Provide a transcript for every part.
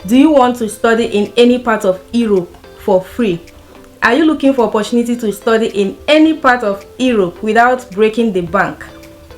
Do you want to study in any part of Europe for free? Are you looking for opportunity to study in any part of Europe without breaking the bank?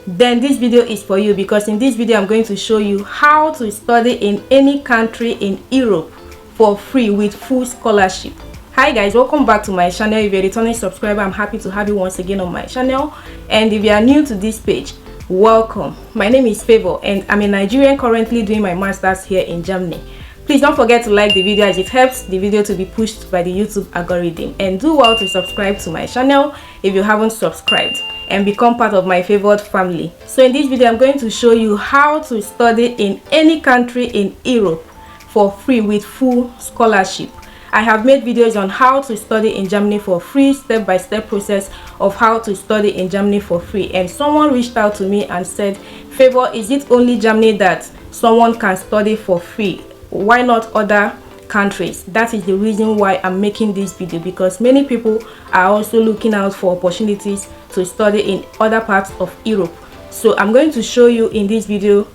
Then this video is for you, because in this video I'm going to show you how to study in any country in Europe for free with full scholarship. Hi guys, welcome back to my channel. If you're a returning subscriber, I'm happy to have you once again on my channel. And if you are new to this page, welcome. My name is Favour and I'm a Nigerian currently doing my masters here in Germany. Please don't forget to like the video, as it helps the video to be pushed by the YouTube algorithm, and do well to subscribe to my channel if you haven't subscribed, and become part of my Favoured family. So in this video I'm going to show you how to study in any country in Europe for free with full scholarship. I have made videos on how to study in Germany for free, step-by-step process of how to study in Germany for free. And someone reached out to me and said, Favour, is it only Germany that someone can study for free? Why not other countries? That is the reason why I'm making this video, because many people are also looking out for opportunities to study in other parts of Europe. So I'm going to show you in this video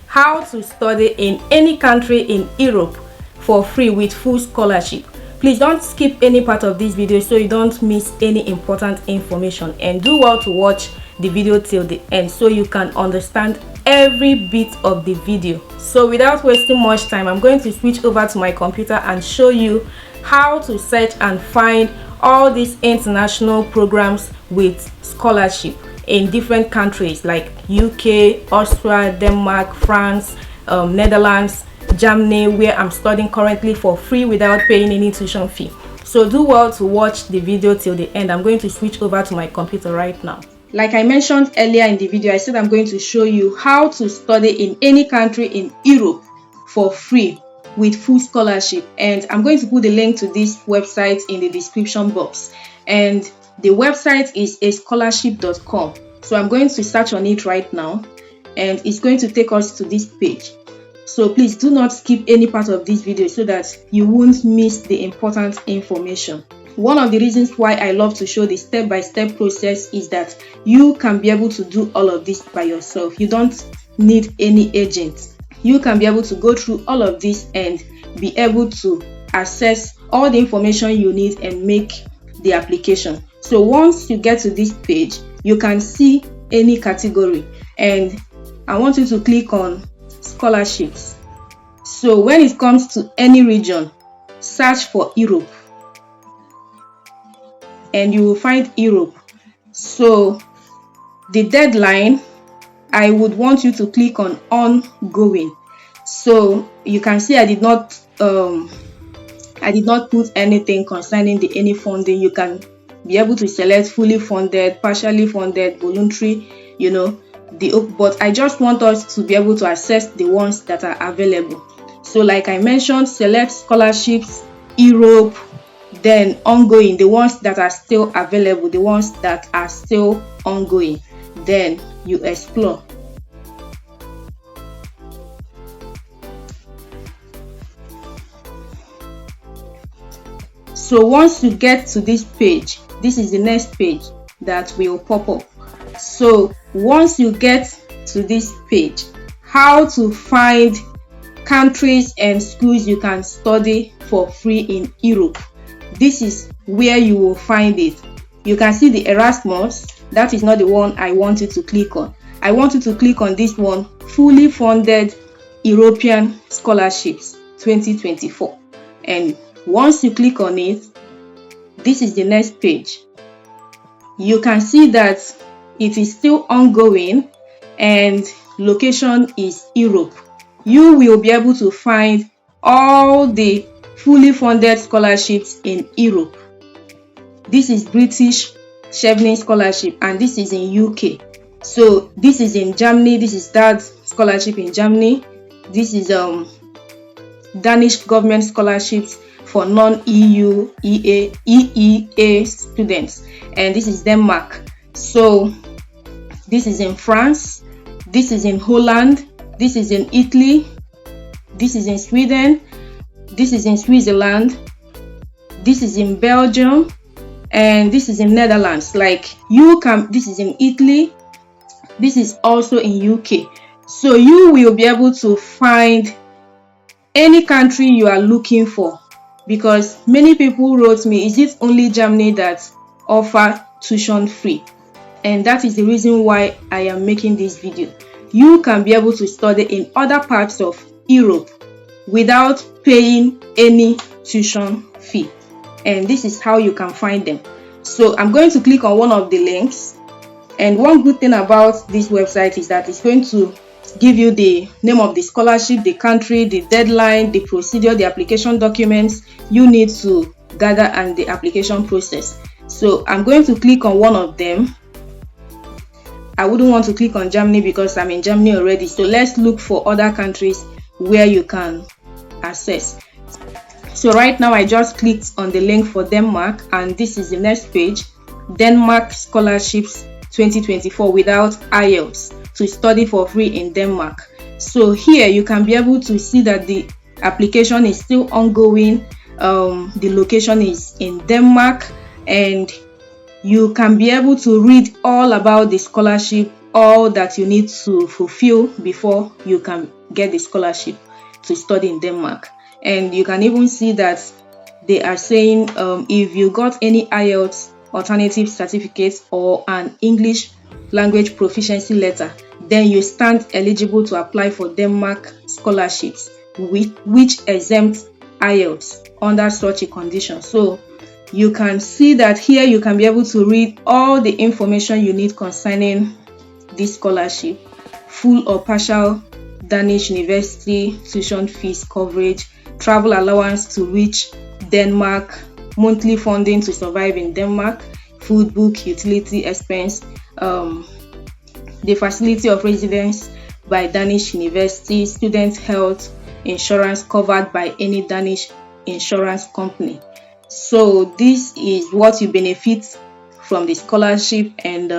how to study in any country in Europe for free with full scholarship. Please don't skip any part of this video so you don't miss any important information, and do well to watch the video till the end so you can understand every bit of the video. So without wasting much time, I'm going to switch over to my computer and show you how to search and find all these international programs with scholarship in different countries like UK, Austria, Denmark, France, Netherlands, Germany, where I'm studying currently for free without paying any tuition fee. So do well to watch the video till the end. I'm going to switch over to my computer right now. Like I mentioned earlier in the video, I said I'm going to show you how to study in any country in Europe for free with full scholarship, and I'm going to put the link to this website in the description box. And the website is scholarship.com. So I'm going to search on it right now, and it's going to take us to this page. So please do not skip any part of this video so that you won't miss the important information. One of the reasons why I love to show the step-by-step process is that you can be able to do all of this by yourself. You don't need any agent. You can be able to go through all of this and be able to access all the information you need and make the application. So once you get to this page, you can see any category, and I want you to click on scholarships. So when it comes to any region, search for Europe and you will find Europe. So the deadline, I would want you to click on ongoing. So you can see I did not put anything concerning any funding. You can be able to select fully funded, partially funded, voluntary, but I just want us to be able to access the ones that are available. So like I mentioned, select scholarships, Europe, then ongoing, the ones that are still available, the ones that are still ongoing. Then you explore. So once you get to this page, this is the next page that will pop up. So once you get to this page, how to find countries and schools you can study for free in Europe, this is where you will find it. You can see the Erasmus. That is not the one I want you to click on. I want you to click on this one, fully funded European scholarships 2024. And once you click on it, this is the next page. You can see that it is still ongoing and location is Europe. You will be able to find all the fully funded scholarships in Europe. This is British Chevening Scholarship, and this is in UK. So this is in Germany. This is that scholarship in Germany. This is Danish government scholarships for non-EU EEA students, and this is Denmark. So this is in France, this is in Holland, this is in Italy, this is in Sweden, this is in Switzerland, this is in Belgium, and this is in Netherlands. Like this is in Italy, this is also in UK. So you will be able to find any country you are looking for, because many people wrote me, is it only Germany that offer tuition free? And that is the reason why I am making this video. You can be able to study in other parts of Europe without paying any tuition fee, and this is how you can find them. So I'm going to click on one of the links, and one good thing about this website is that it's going to give you the name of the scholarship, the country, the deadline, the procedure, the application documents you need to gather, and the application process. So I'm going to click on one of them. I wouldn't want to click on Germany because I'm in Germany already. So let's look for other countries where you can access. So right now I just clicked on the link for Denmark, and this is the next page. Denmark scholarships 2024 without IELTS to study for free in Denmark. So here you can be able to see that the application is still ongoing. The location is in Denmark, and you can be able to read all about the scholarship, all that you need to fulfill before you can get the scholarship to study in Denmark. And you can even see that they are saying if you got any IELTS alternative certificate or an English language proficiency letter, then you stand eligible to apply for Denmark scholarships which exempt IELTS under such a condition. So you can see that here you can be able to read all the information you need concerning this scholarship: full or partial Danish university tuition fees coverage, travel allowance to reach Denmark, monthly funding to survive in Denmark, food, book, utility expense, the facility of residence by Danish university, student health insurance covered by any Danish insurance company. So this is what you benefit from the scholarship. And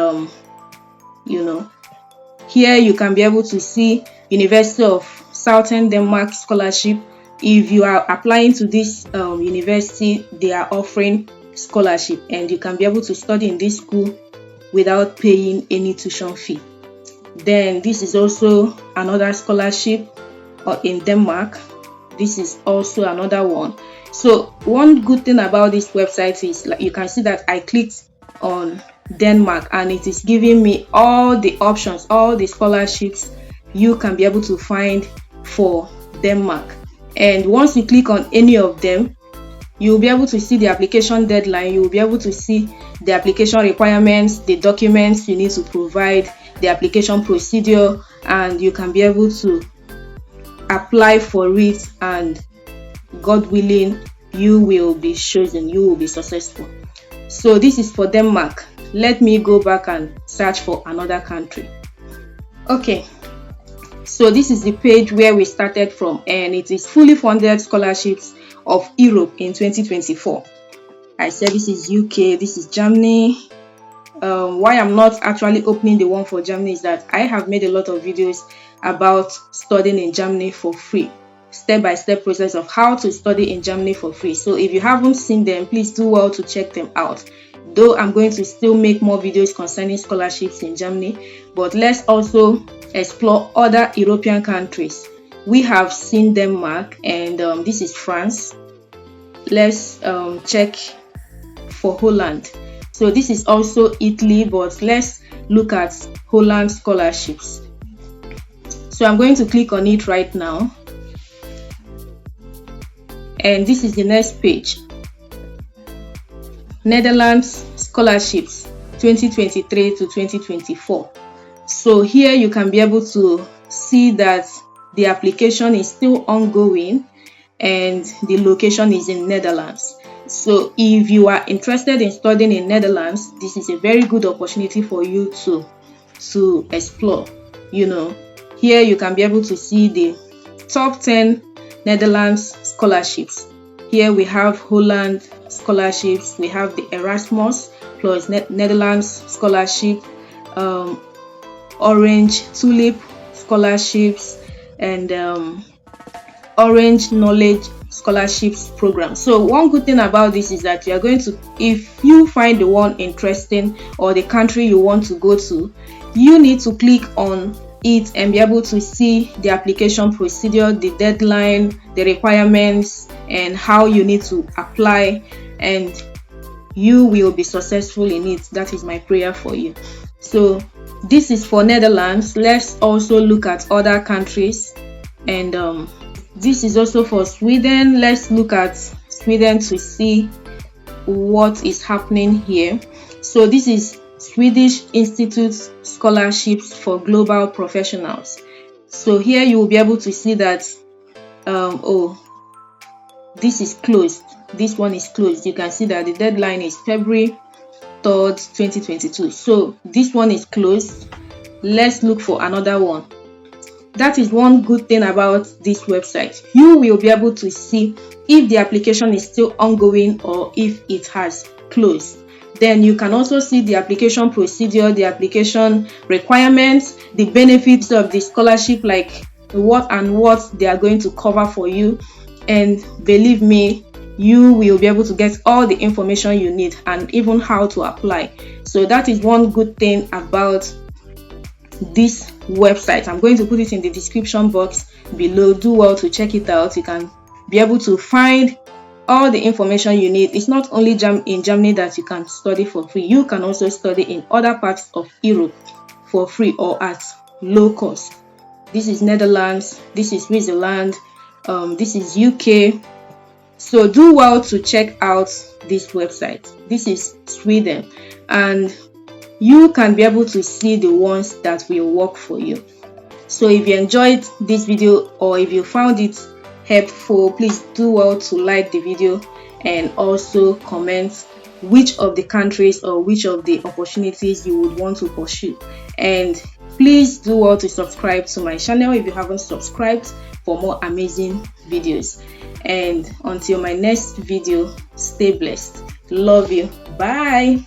here you can be able to see University of Southern Denmark scholarship. If you are applying to this university, they are offering scholarship, and you can be able to study in this school without paying any tuition fee. Then this is also another scholarship in Denmark. This is also another one. So one good thing about this website is, like, you can see that I clicked on Denmark, and it is giving me all the options, all the scholarships you can be able to find for Denmark. And once you click on any of them, you'll be able to see the application deadline. You'll be able to see the application requirements, the documents you need to provide, the application procedure, and you can be able to apply for it, and God willing, you will be chosen, you will be successful. So this is for Denmark. Let me go back and search for another country. Okay, so this is the page where we started from, and it is fully funded scholarships of Europe in 2024. I said this is UK, this is Germany. Why I'm not actually opening the one for Germany is that I have made a lot of videos about studying in Germany for free, step-by-step process of how to study in Germany for free. So if you haven't seen them, please do well to check them out. Though I'm going to still make more videos concerning scholarships in Germany, but let's also explore other European countries. We have seen Denmark, and this is France. Let's check for Holland. So this is also Italy, but let's look at Holland scholarships. So I'm going to click on it right now, and this is the next page. Netherlands scholarships 2023 to 2024. So here you can be able to see that the application is still ongoing, and the location is in Netherlands. So if you are interested in studying in Netherlands, this is a very good opportunity for you to explore. Here you can be able to see the top 10 Netherlands scholarships. Here we have Holland scholarships, we have the Erasmus plus Netherlands scholarship, Orange Tulip scholarships, and Orange Knowledge scholarships program. So one good thing about this is that you are going to, if you find the one interesting or the country you want to go to, you need to click on it and be able to see the application procedure, the deadline, the requirements, and how you need to apply, and you will be successful in it. That is my prayer for you. So this is for Netherlands. Let's also look at other countries, and this is also for Sweden. Let's look at Sweden to see what is happening here. So this is Swedish Institute Scholarships for Global Professionals. So here you will be able to see that this is closed. This one is closed. You can see that the deadline is February 3rd, 2022. So this one is closed. Let's look for another one. That is one good thing about this website. You will be able to see if the application is still ongoing or if it has closed. Then you can also see the application procedure, the application requirements, the benefits of the scholarship, like what they are going to cover for you. And believe me, you will be able to get all the information you need and even how to apply. So that is one good thing about this website. I'm going to put it in the description box below. Do well to check it out. You can be able to find all the information you need. It's not only in Germany that you can study for free. You can also study in other parts of Europe for free or at low cost. This is Netherlands, this is Switzerland, this is UK. So do well to check out this website. This is Sweden, and you can be able to see the ones that will work for you. So if you enjoyed this video or if you found it helpful, please do well to like the video and also comment which of the countries or which of the opportunities you would want to pursue. And please do well to subscribe to my channel if you haven't subscribed for more amazing videos. And until my next video, stay blessed. Love you. Bye.